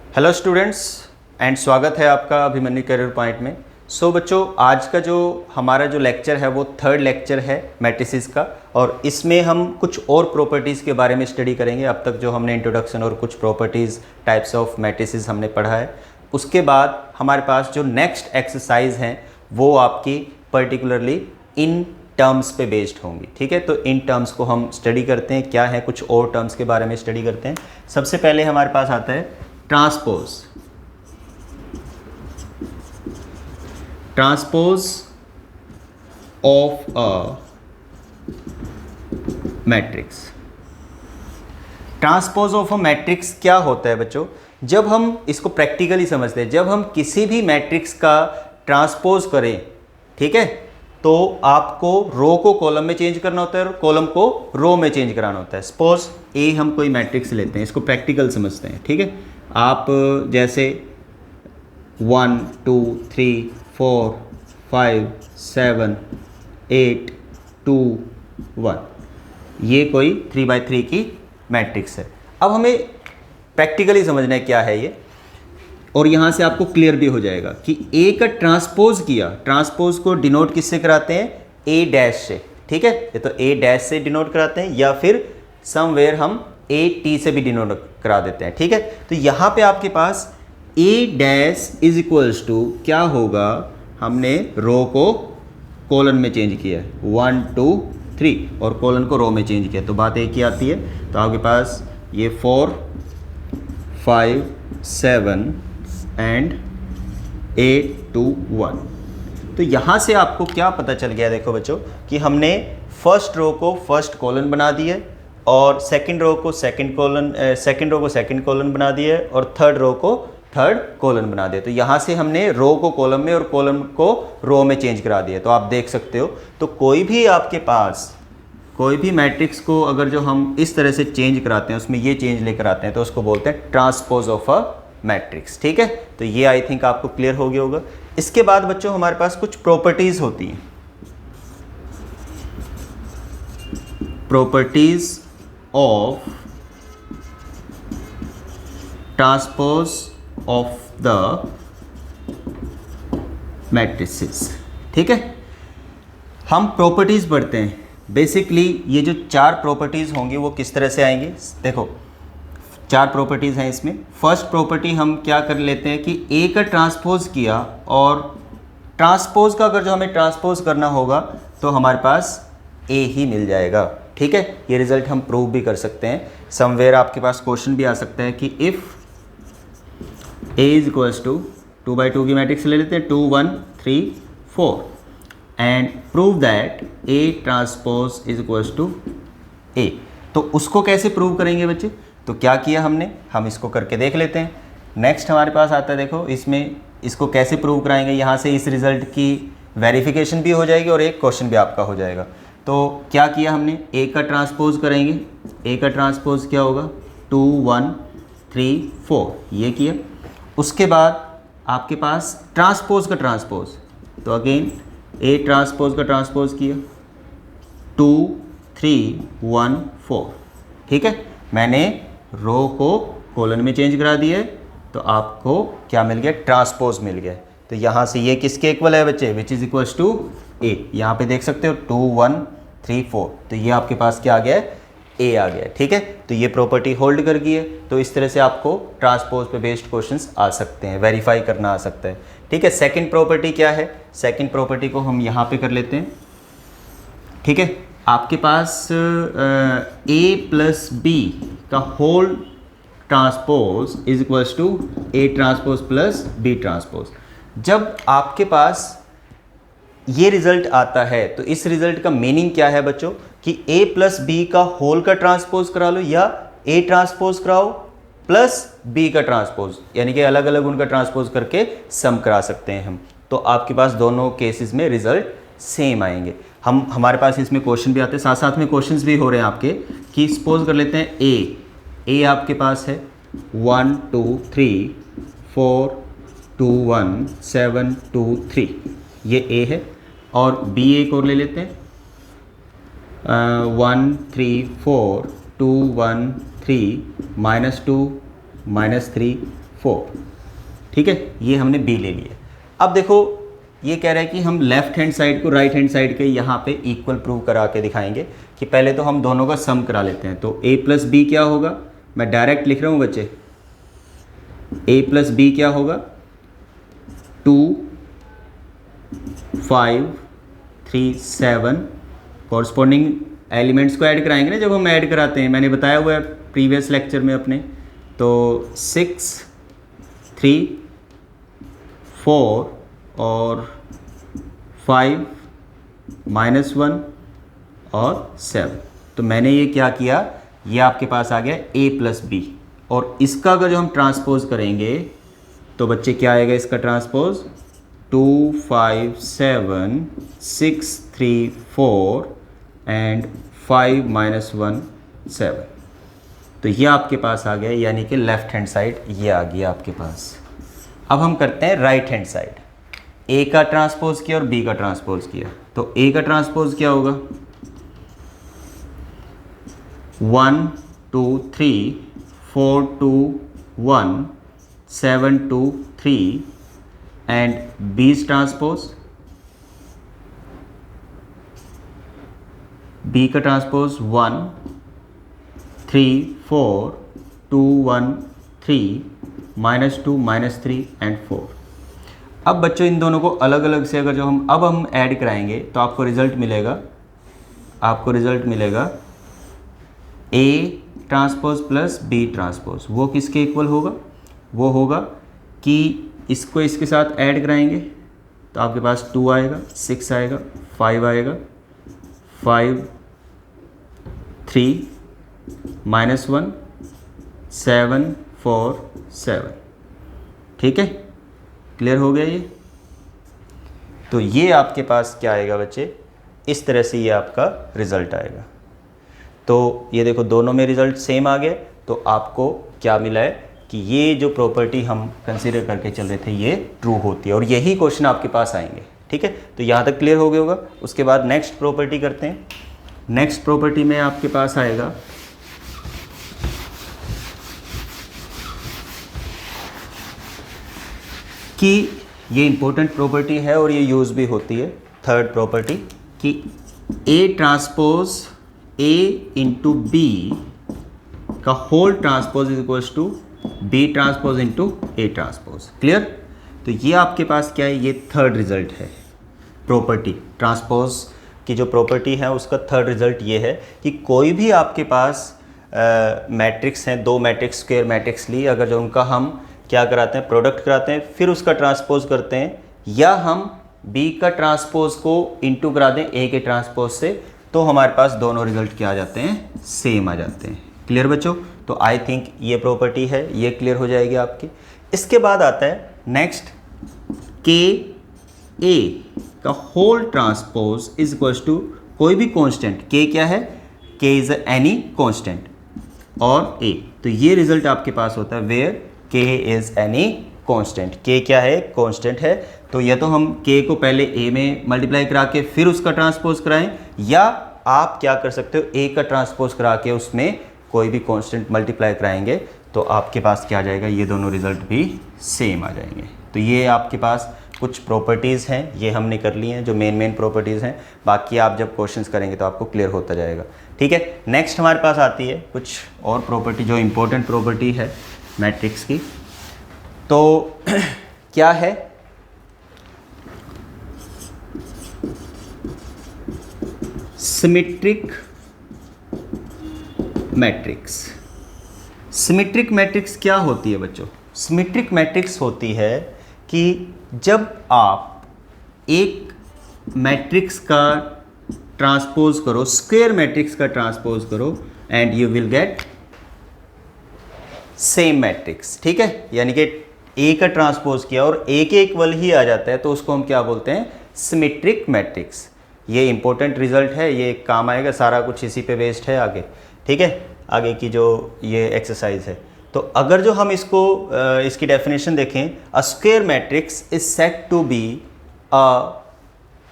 Hello students and स्वागत है आपका अभिमन्यु करियर पॉइंट में। बच्चों, आज का जो हमारा जो लेक्चर है वो थर्ड लेक्चर है मैट्रिसेस का, और इसमें हम कुछ और प्रॉपर्टीज़ के बारे में स्टडी करेंगे। अब तक जो हमने इंट्रोडक्शन और कुछ प्रॉपर्टीज़ टाइप्स ऑफ मैट्रिसेस हमने पढ़ा है, उसके बाद हमारे पास जो नेक्स्ट एक्सरसाइज हैं वो आपकी पर्टिकुलरली इन टर्म्स पे बेस्ड होंगी। ठीक है, तो इन टर्म्स को हम स्टडी करते हैं, क्या है, कुछ और टर्म्स के बारे में स्टडी करते हैं। सबसे पहले हमारे पास आता है transpose. Transpose of a matrix. Transpose of a matrix क्या होता है बच्चों? जब हम इसको प्रैक्टिकली समझते हैं, जब हम किसी भी मैट्रिक्स का ट्रांसपोज करें, ठीक है, तो आपको रो को कॉलम में चेंज करना होता है और कॉलम को रो में चेंज कराना होता है। सपोज ए हम कोई मैट्रिक्स लेते हैं, इसको प्रैक्टिकल समझते हैं। ठीक है, आप जैसे 1 2 3 4 5 7 8 2 1, ये कोई 3x3 की मैट्रिक्स है। अब हमें प्रैक्टिकली समझना है क्या है ये, और यहाँ से आपको क्लियर भी हो जाएगा कि ए का ट्रांसपोज किया। ट्रांसपोज को डिनोट किससे कराते हैं? ए डैश से। ठीक है, ये तो ए डैश से डिनोट कराते हैं, या फिर समवेयर हम ए टी से भी डिनोट करा देते हैं। ठीक है, तो यहाँ पे आपके पास ए डैश इज इक्वल्स टू क्या होगा? हमने रो को कॉलन में चेंज किया है, 1 2 3, और कॉलन को रो में चेंज किया, तो बात एक ही आती है। तो आपके पास ये 4 5 7 एंड 8 2 1। तो यहाँ से आपको क्या पता चल गया? देखो बच्चों कि हमने फर्स्ट रो को फर्स्ट कॉलन बना दिया है, और सेकंड रो को सेकंड कॉलन बना दिया है, और थर्ड रो को थर्ड कॉलन बना दिया। तो यहाँ से हमने रो को कॉलम में और कॉलम को रो में चेंज करा दिया। तो आप देख सकते हो, तो कोई भी आपके पास कोई भी मैट्रिक्स को अगर जो हम इस तरह से चेंज कराते हैं, उसमें ये चेंज लेकर आते हैं, तो उसको बोलते हैं ट्रांसपोज ऑफ अ मैट्रिक्स। ठीक है, तो ये आई थिंक आपको क्लियर हो गया होगा। इसके बाद बच्चों हमारे पास कुछ प्रॉपर्टीज होती हैं। Properties of transpose of the matrices. ठीक है, हम प्रॉपर्टीज पढ़ते हैं। बेसिकली ये जो 4 प्रॉपर्टीज होंगी वो किस तरह से आएंगी? देखो, 4 प्रॉपर्टीज़ हैं इसमें। फर्स्ट प्रॉपर्टी हम क्या कर लेते हैं कि ए का ट्रांसपोज किया, और ट्रांसपोज का अगर जो हमें ट्रांसपोज करना होगा तो हमारे पास ए ही मिल जाएगा। ठीक है, ये रिजल्ट हम प्रूव भी कर सकते हैं। समवेयर आपके पास क्वेश्चन भी आ सकता है कि if A is equals to 2x2 की मैट्रिक्स ले लेते हैं, 2 1 3 4, and prove that A transpose is equals to A. तो उसको कैसे प्रूव करेंगे बच्चे? तो क्या किया हमने, हम इसको करके देख लेते हैं। नेक्स्ट हमारे पास आता है, देखो इसमें इसको कैसे प्रूव कराएंगे। यहाँ से इस रिज़ल्ट की वेरिफिकेशन भी हो जाएगी और एक क्वेश्चन भी आपका हो जाएगा। तो क्या किया हमने? ए का ट्रांसपोज करेंगे। ए का ट्रांसपोज क्या होगा? 2 1 3 4, ये किया। उसके बाद आपके पास ट्रांसपोज का ट्रांसपोज, तो अगेन ए ट्रांसपोज का ट्रांसपोज किया, 2 3 1 4। ठीक है, मैंने रो को कॉलन में चेंज करा दिया, तो आपको क्या मिल गया? ट्रांसपोज मिल गया। तो यहाँ से ये किसके इक्वल है बच्चे? विच इज इक्वल्स टू ए। यहाँ पे देख सकते हो 2 1 3 4, तो ये आपके पास क्या आ गया? ए आ गया। ठीक है, तो ये प्रॉपर्टी होल्ड कर गई है। तो इस तरह से आपको ट्रांसपोज पे बेस्ड क्वेश्चंस आ सकते हैं, वेरीफाई करना आ सकता है। ठीक है, सेकंड प्रॉपर्टी क्या है? सेकंड प्रॉपर्टी को हम यहाँ पे कर लेते हैं। ठीक है, आपके पास ए प्लस बी का whole transpose is equals to A transpose plus B transpose. जब आपके पास ये रिजल्ट आता है, तो इस रिजल्ट का मीनिंग क्या है बच्चों? कि ए प्लस बी का होल का ट्रांसपोज करा लो, या ए ट्रांसपोज कराओ प्लस बी का ट्रांसपोज, यानी कि अलग अलग उनका ट्रांसपोज करके सम करा सकते हैं हम। तो आपके पास दोनों केसेस में रिजल्ट सेम आएंगे। हमारे पास इसमें क्वेश्चन भी आते हैं, साथ साथ में क्वेश्चंस भी हो रहे हैं आपके, कि सपोज कर लेते हैं ए आपके पास है 1 2 3 4 2 1 7 2 3, ये ए है। और बी एक और ले लेते हैं, 1 3 4 2 1 3 -2 -3 4। ठीक है, ये हमने बी ले लिया। अब देखो ये कह रहा है कि हम लेफ्ट हैंड साइड को राइट हैंड साइड के यहाँ पे इक्वल प्रूव करा के दिखाएंगे कि पहले तो हम दोनों का सम करा लेते हैं। तो a प्लस बी क्या होगा, मैं डायरेक्ट लिख रहा हूँ बच्चे, a प्लस बी क्या होगा 2 5 3 7, कॉरस्पॉन्डिंग एलिमेंट्स को ऐड कराएंगे ना जब हम ऐड कराते हैं, मैंने बताया हुआ है प्रीवियस लेक्चर में अपने। तो 6 3 4 और 5 -1 और 7। तो मैंने ये क्या किया, ये आपके पास आ गया a प्लस बी, और इसका अगर जो हम ट्रांसपोज करेंगे तो बच्चे क्या आएगा इसका ट्रांसपोज 2 5 7 6 3 4 एंड 5 -1 7। तो ये आपके पास आ गया, यानी कि लेफ्ट हैंड साइड ये आ गया आपके पास। अब हम करते हैं राइट हैंड साइड, ए का ट्रांसपोज किया और बी का ट्रांसपोज किया। तो ए का ट्रांसपोज क्या होगा 1 2 3 4 2 1 7 2 3 एंड बी's ट्रांसपोज, बी का ट्रांसपोज 1 3 4 2 1 3 -2 -3 एंड 4। अब बच्चों इन दोनों को अलग अलग से अगर जो हम ऐड कराएंगे तो आपको रिजल्ट मिलेगा A transpose plus B transpose. वो किसके इक्वल होगा, वो होगा कि इसको इसके साथ ऐड कराएंगे तो आपके पास 2 आएगा, 6 आएगा, 5 आएगा, 5 3 -1 7 4 7। ठीक है, क्लियर हो गया ये। तो ये आपके पास क्या आएगा बच्चे, इस तरह से ये आपका रिजल्ट आएगा। तो ये देखो दोनों में रिजल्ट सेम आ गए। तो आपको क्या मिला है कि ये जो प्रॉपर्टी हम कंसीडर करके चल रहे थे ये ट्रू होती है, और यही क्वेश्चन आपके पास आएंगे। ठीक है, तो यहाँ तक क्लियर हो गया होगा। उसके बाद नेक्स्ट प्रॉपर्टी करते हैं। नेक्स्ट प्रॉपर्टी में आपके पास आएगा कि ये इंपॉर्टेंट प्रॉपर्टी है और ये यूज़ भी होती है, थर्ड प्रॉपर्टी, कि A transpose A into B का whole transpose is equals to B transpose into A transpose. Clear. तो ये आपके पास क्या है, ये थर्ड रिजल्ट है प्रॉपर्टी, ट्रांसपोज की जो प्रॉपर्टी है उसका थर्ड रिजल्ट ये है कि कोई भी आपके पास मैट्रिक्स हैं, दो मैट्रिक्स स्क्वायर मैट्रिक्स ली, अगर जो उनका हम क्या कराते हैं, प्रोडक्ट कराते हैं, फिर उसका ट्रांसपोज करते हैं, या हम B का ट्रांसपोज को इंटू करा दें A के ट्रांसपोज से, तो हमारे पास दोनों रिजल्ट क्या आ जाते हैं, सेम आ जाते हैं। क्लियर बच्चों। तो आई थिंक ये प्रॉपर्टी है, ये क्लियर हो जाएगी आपकी। इसके बाद आता है नेक्स्ट, के ए का whole transpose is equals to कोई भी कांस्टेंट, के क्या है, के इज एनी कांस्टेंट और ए। तो ये रिजल्ट आपके पास होता है वेयर के इज एनी कांस्टेंट। के क्या है, कांस्टेंट है। तो या तो हम के को पहले ए में मल्टीप्लाई करा के फिर उसका ट्रांसपोज कराएं, या आप क्या कर सकते हो, ए का ट्रांसपोज करा के उसमें कोई भी कांस्टेंट मल्टीप्लाई कराएंगे तो आपके पास क्या आ जाएगा, ये दोनों रिजल्ट भी सेम आ जाएंगे। तो ये आपके पास कुछ प्रॉपर्टीज़ हैं, ये हमने कर ली हैं जो मेन प्रॉपर्टीज़ हैं। बाकी आप जब क्वेश्चंस करेंगे तो आपको क्लियर होता जाएगा। ठीक है, नेक्स्ट हमारे पास आती है कुछ और प्रॉपर्टी जो इंपॉर्टेंट प्रॉपर्टी है मैट्रिक्स की। तो क्या है, सिमेट्रिक मैट्रिक्स। सिमेट्रिक मैट्रिक्स क्या होती है बच्चों, सिमेट्रिक मैट्रिक्स होती है कि जब आप एक मैट्रिक्स का ट्रांसपोज करो, स्क्वायर मैट्रिक्स का ट्रांसपोज करो, and you will get same matrix. ठीक है, यानी कि ए का ट्रांसपोज किया और ए के इक्वल ही आ जाता है, तो उसको हम क्या बोलते हैं, सिमेट्रिक मैट्रिक्स। ये इंपॉर्टेंट रिजल्ट है, ये काम आएगा, सारा कुछ इसी पे बेस्ड है आगे। ठीक है, आगे की जो ये एक्सरसाइज है। तो अगर जो हम इसको इसकी डेफिनेशन देखें, a square matrix is said to be a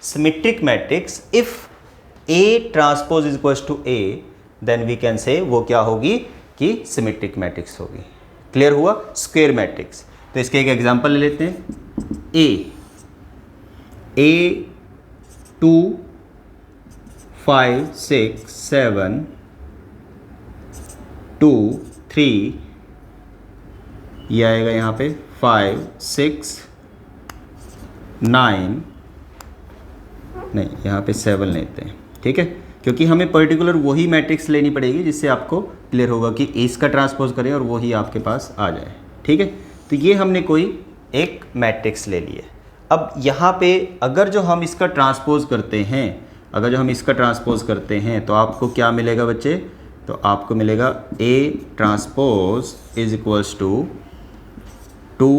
symmetric matrix if A transpose is equal to A, then we can say वो क्या होगी कि सिमेट्रिक मैट्रिक्स होगी। क्लियर हुआ? Square matrix. तो इसके एक एग्जांपल ले लेते हैं। A 2 5 6 7 2 3, ये आएगा यहाँ पे 5 6 9, नहीं यहाँ पे 7 लेते हैं, ठीक है, क्योंकि हमें पर्टिकुलर वही मैट्रिक्स लेनी पड़ेगी जिससे आपको क्लियर होगा कि इसका ट्रांसपोज करें और वही आपके पास आ जाए, ठीक है। तो ये हमने कोई एक मैट्रिक्स ले लिया। अब यहाँ पे अगर जो हम इसका ट्रांसपोज करते हैं, तो आपको क्या मिलेगा बच्चे? तो आपको मिलेगा A transpose is equals to 2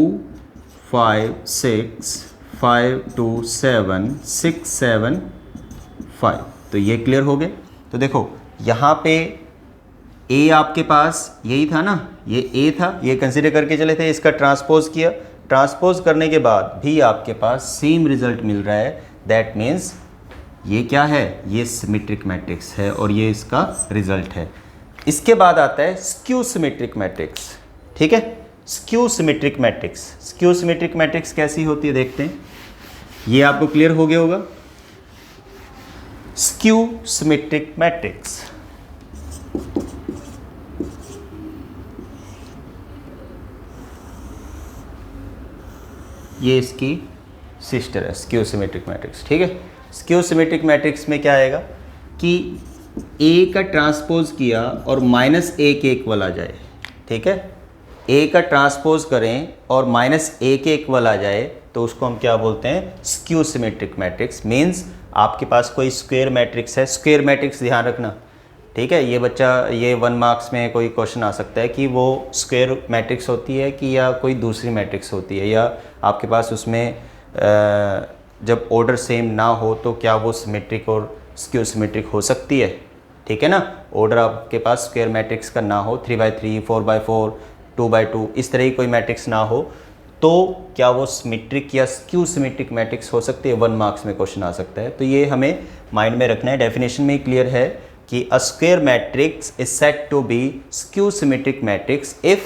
5 6 5 2 7 6 7 5। तो ये क्लियर हो गए। तो देखो यहाँ पे A आपके पास यही था ना, ये A था, ये कंसीडर करके चले थे, इसका ट्रांसपोज किया। ट्रांसपोज करने के बाद भी आपके पास सेम रिजल्ट मिल रहा है। दैट मीन्स ये क्या है? ये सिमेट्रिक मैट्रिक्स है और ये इसका रिजल्ट है। इसके बाद आता है स्क्यू सिमेट्रिक मैट्रिक्स, ठीक है। Skew symmetric matrix, skew symmetric matrix कैसी होती है देखते हैं। ये आपको क्लियर हो गया होगा। स्क्यू सिमेट्रिक मैट्रिक्स, ये इसकी सिस्टर है स्क्यू सिमेट्रिक मैट्रिक्स, ठीक है। स्क्यू सिमेट्रिक मैट्रिक्स में क्या आएगा कि A का ट्रांसपोज किया और -A के इक्वल आ जाए, ठीक है। A का ट्रांसपोज करें और -A के इक्वल आ जाए तो उसको हम क्या बोलते हैं? Skew symmetric matrix. मीन्स आपके पास कोई स्क्वायर मैट्रिक्स है, स्क्वायर मैट्रिक्स ध्यान रखना, ठीक है। ये बच्चा, ये 1 मार्क्स में कोई क्वेश्चन आ सकता है कि वो स्क्वायर मैट्रिक्स होती है कि या कोई दूसरी मैट्रिक्स होती है, या आपके पास उसमें जब ऑर्डर सेम ना हो तो क्या वो सिमेट्रिक और स्क्यू सिमेट्रिक हो सकती है, ठीक है ना। ऑर्डर आपके पास स्क्वायर मैट्रिक्स का ना हो, 3x3 4x4 2x2 इस तरह की कोई मैट्रिक्स ना हो, तो क्या वो सिमेट्रिक या स्क्यू सिमेट्रिक मैट्रिक्स हो सकती है? 1 मार्क्स में क्वेश्चन आ सकता है। तो ये हमें माइंड में रखना है। डेफिनेशन में ही क्लियर है कि a square matrix is said to be skew symmetric matrix if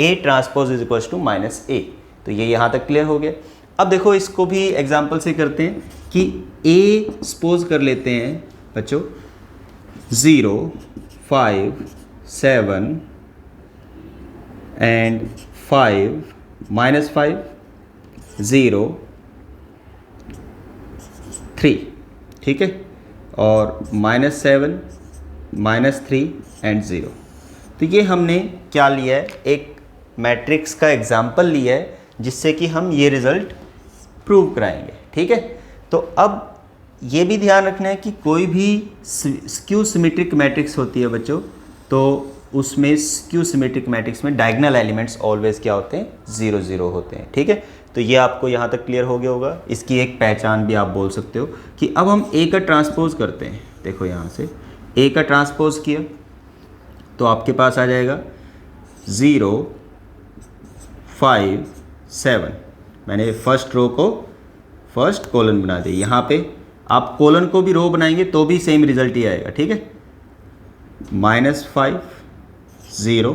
A transpose is equals to -A। तो ये यहाँ तक क्लियर हो गया। अब देखो इसको भी एग्जाम्पल से करते हैं कि A सपोज कर लेते हैं बच्चों 0 5 7 एंड 5 -5 0 3, ठीक है, और -7 -3 एंड 0। तो ये हमने क्या लिया है? एक मैट्रिक्स का एग्जाम्पल लिया है जिससे कि हम ये रिज़ल्ट प्रूव कराएंगे, ठीक है। तो अब ये भी ध्यान रखना है कि कोई भी स्क्यू सिमेट्रिक मैट्रिक्स होती है बच्चों, तो उसमें स्क्यू सिमेट्रिक मैट्रिक्स में डायगोनल एलिमेंट्स ऑलवेज क्या होते हैं? 0 0 होते हैं, ठीक है। तो ये आपको यहाँ तक क्लियर हो गया होगा। इसकी एक पहचान भी आप बोल सकते हो कि अब हम A का ट्रांसपोज करते हैं। देखो यहाँ से A का ट्रांसपोज किया तो आपके पास आ जाएगा 0 5 7। मैंने फर्स्ट रो को फर्स्ट कॉलन बना दिया। यहाँ पे आप कॉलन को भी रो बनाएंगे तो भी सेम रिजल्ट ही आएगा, ठीक है। -5 0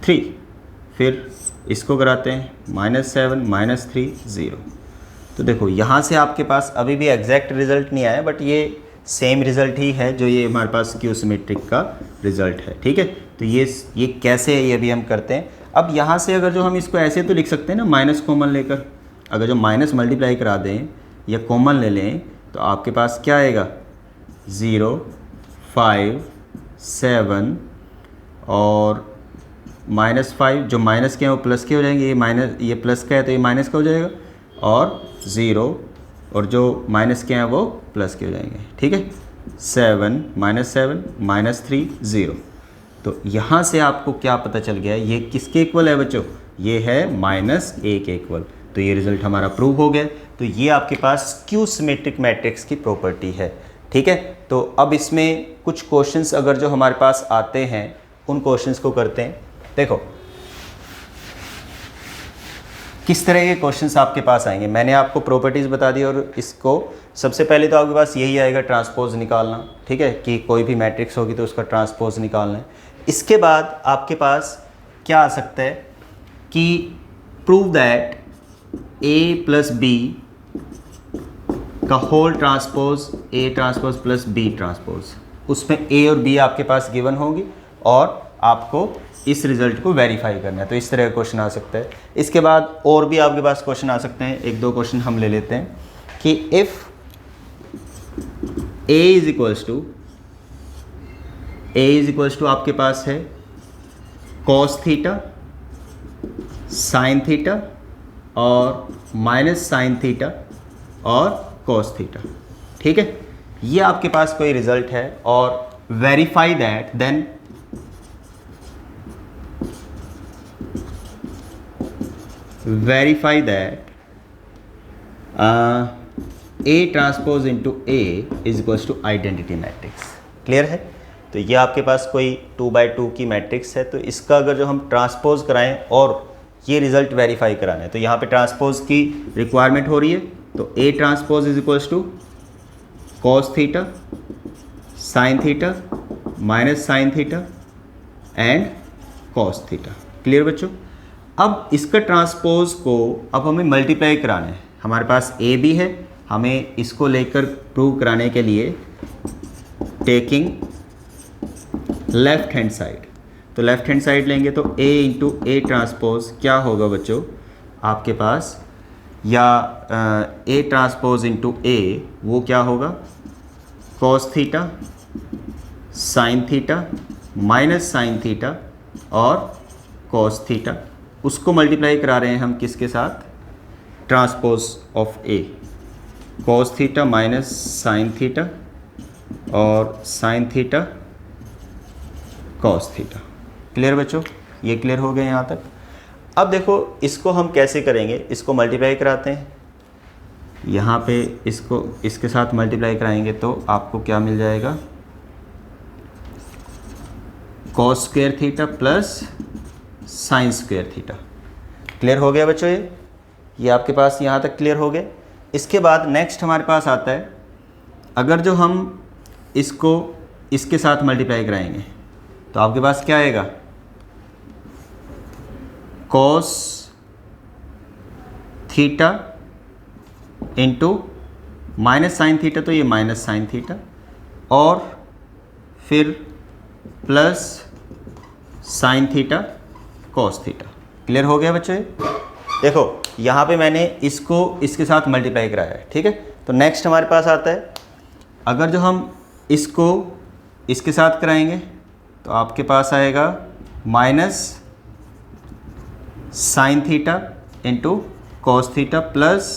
3, फिर इसको कराते हैं -7 -3 0। तो देखो यहाँ से आपके पास अभी भी एग्जैक्ट रिजल्ट नहीं आया, बट ये सेम रिजल्ट ही है जो ये हमारे पास स्क्यू सिमेट्रिक का रिजल्ट है, ठीक है। तो ये कैसे है ये भी हम करते हैं। अब यहाँ से अगर जो हम इसको ऐसे तो लिख सकते हैं ना, माइनस कॉमन लेकर, अगर जो माइनस मल्टीप्लाई करा दें या कॉमन ले लें तो आपके पास क्या आएगा? 0 5 7 और -5, जो माइनस के हैं वो प्लस के हो जाएंगे, ये प्लस का है तो ये माइनस का हो जाएगा, और 0 और जो माइनस के हैं वो प्लस के हो जाएंगे, ठीक है। 7 -7 -3 0। तो यहाँ से आपको क्या पता चल गया? ये किसके इक्वल है बच्चों? ये है -A के इक्वल। तो ये रिजल्ट हमारा प्रूव हो गया। तो ये आपके पास स्क्यू सिमेट्रिक मैट्रिक्स की प्रॉपर्टी है, ठीक है। तो अब इसमें कुछ क्वेश्चंस अगर जो हमारे पास आते हैं उन क्वेश्चंस को करते हैं। देखो किस तरह के क्वेश्चंस आपके पास आएंगे। मैंने आपको प्रॉपर्टीज़ बता दी और इसको सबसे पहले तो आपके पास यही आएगा, ट्रांसपोज निकालना, ठीक है, कि कोई भी मैट्रिक्स होगी तो उसका ट्रांसपोज निकालना है। इसके बाद आपके पास क्या आ सकता है कि prove that A plus B का whole transpose A transpose plus B transpose, उसमें A और B आपके पास गिवन होंगी और आपको इस रिजल्ट को वेरीफाई करना है। तो इस तरह का क्वेश्चन आ सकता है। इसके बाद और भी आपके पास क्वेश्चन आ सकते हैं, एक दो क्वेश्चन हम ले लेते हैं कि if A is equals to आपके पास है कॉस थीटा, साइन थीटा और माइनस साइन थीटा और कॉस थीटा, ठीक है, ये आपके पास कोई रिजल्ट है और verify that, then verify that A transpose into A is equals to identity matrix. Clear है? तो ये आपके पास कोई 2x2 की मैट्रिक्स है, तो इसका अगर जो हम ट्रांसपोज कराएं और ये रिजल्ट वेरीफाई कराना है तो यहाँ पे ट्रांसपोज की रिक्वायरमेंट हो रही है। तो A transpose is equals to cos theta, sine theta, minus sine theta and cos theta. Clear बच्चों? अब इसका ट्रांसपोज को अब हमें मल्टीप्लाई कराना है। हमारे पास A भी है, हमें इसको लेकर प्रूव कराने के लिए टेकिंग लेफ्ट हैंड साइड, तो लेफ्ट हैंड साइड लेंगे तो A इंटू A ट्रांसपोज क्या होगा बच्चों आपके पास, या A ट्रांसपोज इंटू A वो क्या होगा cos theta, sine theta, minus sine theta और कॉस थीटा। उसको मल्टीप्लाई करा रहे हैं हम किसके साथ, transpose of A, cos theta minus sine theta और sine theta cos theta. Clear बच्चों? ये क्लियर हो गए यहाँ तक। अब देखो इसको हम कैसे करेंगे, इसको मल्टीप्लाई कराते हैं, यहाँ पे इसको इसके साथ मल्टीप्लाई कराएंगे तो आपको क्या मिल जाएगा, cos square theta plus sine square theta. Clear हो गया बच्चों? ये आपके पास यहाँ तक क्लियर हो गए। इसके बाद नेक्स्ट हमारे पास आता है, अगर जो हम इसको इसके साथ मल्टीप्लाई कराएंगे तो आपके पास क्या आएगा, cos theta into minus sine theta, तो ये माइनस साइन थीटा और फिर plus sign theta cos theta. Clear हो गया बच्चों? देखो यहाँ पे मैंने इसको इसके साथ मल्टीप्लाई कराया है, ठीक है। तो नेक्स्ट हमारे पास आता है, अगर जो हम इसको इसके साथ कराएंगे तो आपके पास आएगा minus sine theta into cos theta plus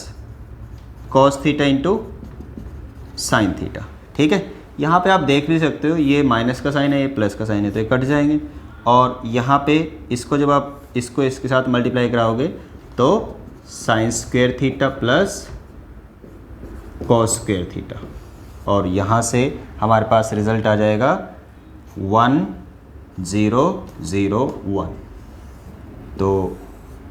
cos theta into sine theta, ठीक है। यहाँ पे आप देख भी सकते हो ये माइनस का साइन है, ये प्लस का साइन है, तो ये कट जाएंगे और यहाँ पे इसको जब आप इसको इसके साथ मल्टीप्लाई कराओगे तो sine square theta plus cos square theta और यहाँ से हमारे पास रिज़ल्ट आ जाएगा 1 0 0 1। तो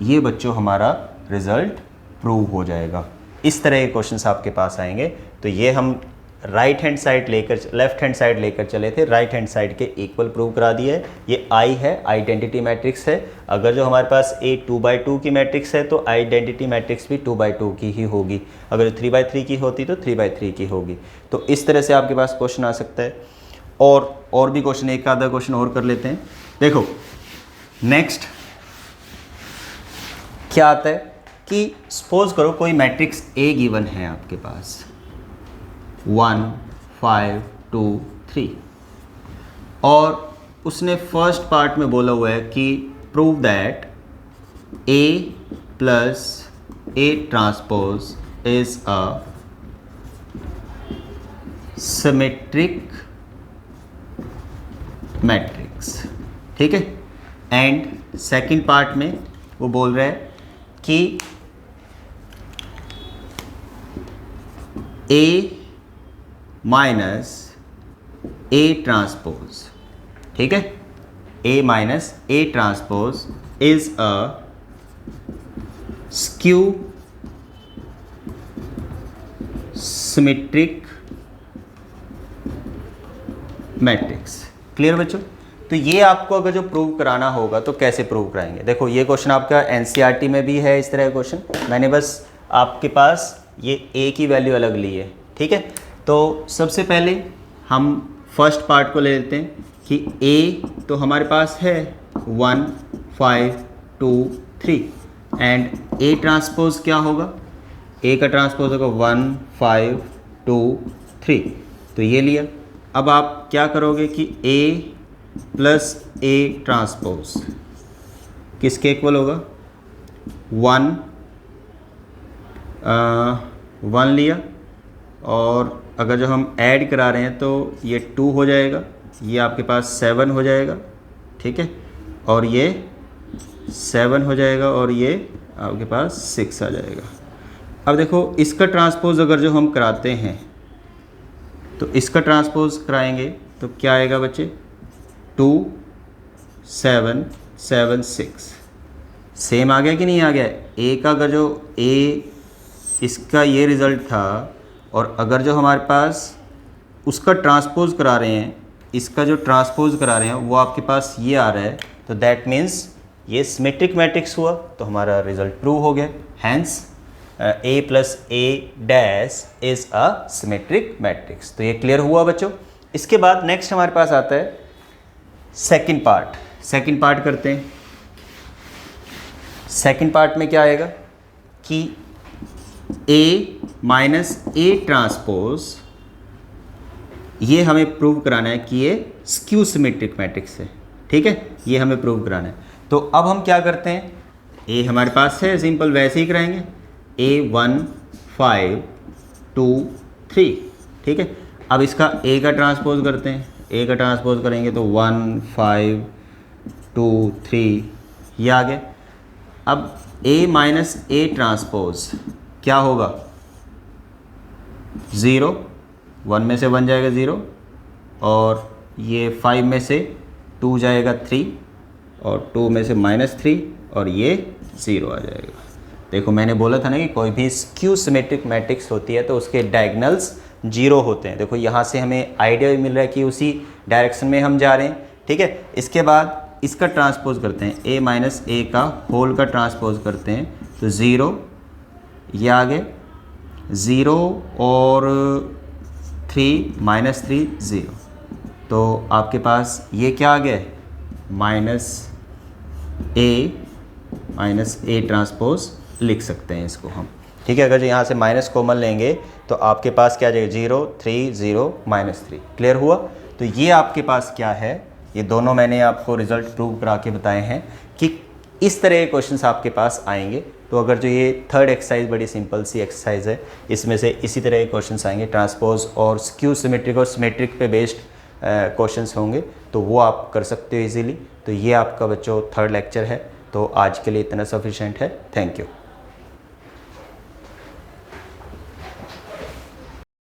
ये बच्चों हमारा रिज़ल्ट प्रूव हो जाएगा। इस तरह के क्वेश्चंस आपके पास आएंगे। तो ये हम राइट हैंड साइड लेकर लेफ्ट हैंड साइड लेकर चले थे, राइट हैंड साइड के इक्वल प्रूव करा दिया है। ये आई है, आइडेंटिटी मैट्रिक्स है। अगर जो हमारे पास ए 2x2 की मैट्रिक्स है तो आइडेंटिटी मैट्रिक्स भी 2x2 की ही होगी। अगर 3x3 की होती तो 3x3 की होगी। तो इस तरह से आपके पास क्वेश्चन आ सकता है। और भी क्वेश्चन, एक आधा क्वेश्चन और कर लेते हैं। देखो नेक्स्ट क्या आता है कि सपोज करो कोई मैट्रिक्स ए गिवन है आपके पास 1 5 2 3 और उसने फर्स्ट पार्ट में बोला हुआ है कि prove that A plus A transpose is a symmetric matrix, ठीक है। एंड सेकंड पार्ट में वो बोल रहा है कि A माइनस A ट्रांसपोज, ठीक है, A minus A transpose is a skew symmetric matrix. Clear बच्चों? तो ये आपको अगर जो प्रूव कराना होगा तो कैसे प्रूव कराएंगे। देखो ये क्वेश्चन आपका एनसीईआरटी में भी है इस तरह का क्वेश्चन, मैंने बस आपके पास ये ए की वैल्यू अलग ली है, ठीक है। तो सबसे पहले हम फर्स्ट पार्ट को ले लेते हैं कि ए तो हमारे पास है 1 5 2 3 एंड ए ट्रांसपोज क्या होगा, ए का ट्रांसपोज होगा 1 5 2 3, तो ये लिया। अब आप क्या करोगे कि ए प्लस ए ट्रांसपोज किसके इक्वल होगा, 1 लिया, और अगर जो हम ऐड करा रहे हैं तो ये 2 हो जाएगा, ये आपके पास 7 हो जाएगा, ठीक है, और ये 7 हो जाएगा, और ये आपके पास 6 आ जाएगा। अब देखो इसका ट्रांसपोज अगर जो हम कराते हैं तो इसका ट्रांसपोज कराएंगे तो क्या आएगा बच्चे, 2 7 7 6, सेम आ गया कि नहीं आ गया। ए का अगर जो ए इसका ये रिज़ल्ट था, और अगर जो हमारे पास उसका ट्रांसपोज करा रहे हैं, इसका जो ट्रांसपोज करा रहे हैं वो आपके पास ये आ रहा है, तो दैट मीन्स ये सिमेट्रिक मैट्रिक्स हुआ, तो हमारा रिज़ल्ट प्रूव हो गया। Hence A plus A dash is a symmetric matrix. तो ये क्लियर हुआ बच्चों। इसके बाद नेक्स्ट हमारे पास आता है सेकंड पार्ट। सेकंड पार्ट करते हैं। सेकंड पार्ट में क्या आएगा कि ए माइनस ए ट्रांसपोज, ये हमें प्रूव कराना है कि ये स्क्यू सिमेट्रिक मैट्रिक्स है, ठीक है, ये हमें प्रूव कराना है। तो अब हम क्या करते हैं, ए हमारे पास है, सिंपल वैसे ही कराएंगे, ए 1 5 2 3, ठीक है। अब इसका ए का ट्रांसपोज करते हैं, ए का ट्रांसपोज करेंगे तो 1 5 2 3 ये आ गया। अब ए माइनस ए ट्रांसपोज क्या होगा, 0, 1 में से 1 जाएगा 0, और ये 5 में से 2 जाएगा 3, और 2 में से -3, और ये 0 आ जाएगा। देखो मैंने बोला था ना कि कोई भी स्क्यू सिमेट्रिक मैट्रिक्स होती है तो उसके डायगोनल्स 0 होते हैं। देखो यहाँ से हमें आइडिया भी मिल रहा है कि उसी डायरेक्शन में हम जा रहे हैं, ठीक है। इसके बाद इसका ट्रांसपोज करते हैं, ए माइनस ए का होल का ट्रांसपोज करते हैं, तो 0 ये आ गए, 0 और 3 -3 0, तो आपके पास ये क्या आ गया, माइनस ए ट्रांसपोज लिख सकते हैं इसको हम, ठीक है। अगर यहाँ से माइनस कॉमन लेंगे तो आपके पास क्या आ जाएगा, 0 3 0 -3। क्लियर हुआ। तो ये आपके पास क्या है, ये दोनों मैंने आपको रिजल्ट प्रूव करा के बताए हैं कि इस तरह के क्वेश्चंस आपके पास आएंगे। तो अगर जो ये थर्ड एक्सरसाइज बड़ी सिंपल सी एक्सरसाइज है, इसमें से इसी तरह के क्वेश्चंस आएंगे, ट्रांसपोज और स्क्यू सिमेट्रिक और सिमेट्रिक पे बेस्ड क्वेश्चंस होंगे, तो वो आप कर सकते हो इजीली। तो ये आपका बच्चों थर्ड लेक्चर है, तो आज के लिए इतना सफिशिएंट है। Thank you.